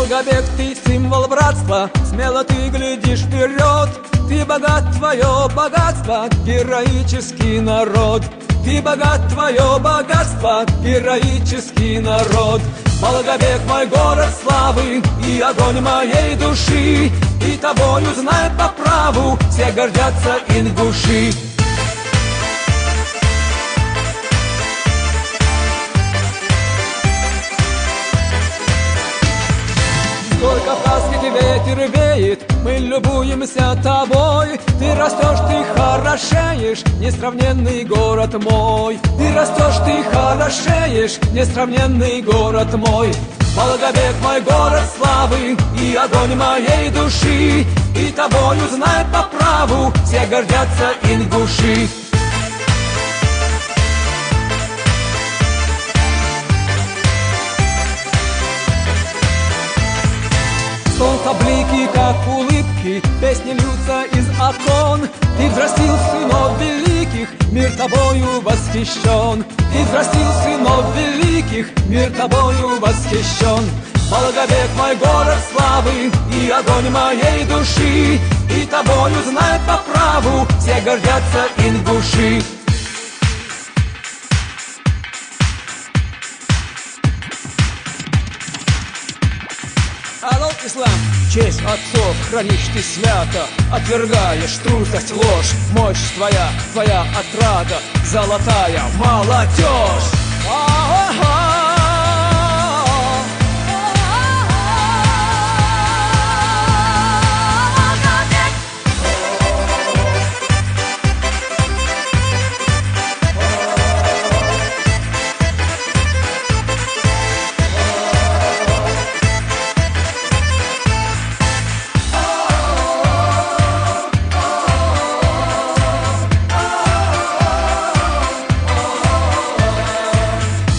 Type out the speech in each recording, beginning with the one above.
Волгобег, ты символ братства, смело ты глядишь вперед. Ты богат, твое богатство, героический народ. Ты богат, твое богатство, героический народ. Волгобег, мой город славы и огонь моей души, и тобою знают по праву, все гордятся ингуши. Сколько кавказский ветер веет, мы любуемся тобой. Ты растешь, ты хорошеешь, несравненный город мой. Ты растешь, ты хорошеешь, несравненный город мой. Волгобег, мой город славы и огонь моей души, и тобою знают по праву, все гордятся ингуши. Солнце блики, как улыбки, песни льются из окон. Ты взрастил сынов великих, мир тобою восхищен. Ты взрастил сынов великих, мир тобою восхищен. Волгобег, мой город славы и огонь моей души, и тобою знают по праву, все гордятся ингуши. Алло, ислам! Честь отцов хранишь ты свято, отвергаешь трусость, ложь. Мощь твоя, твоя отрада, золотая молодежь.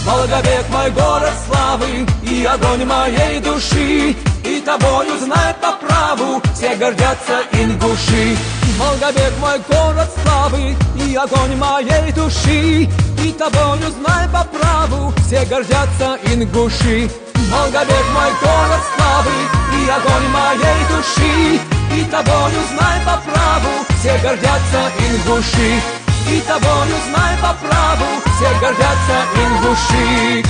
Волгобег, мой город славы и огонь моей души, и тобою знают по праву, все гордятся ингуши. Волгобег, мой город славы и огонь моей души, и тобою знают по праву, все гордятся ингуши. Волгобег, мой город славы и огонь моей души, и тобою знают по праву, все гордятся ингуши. И тобою знай по праву, все гордятся ингуши.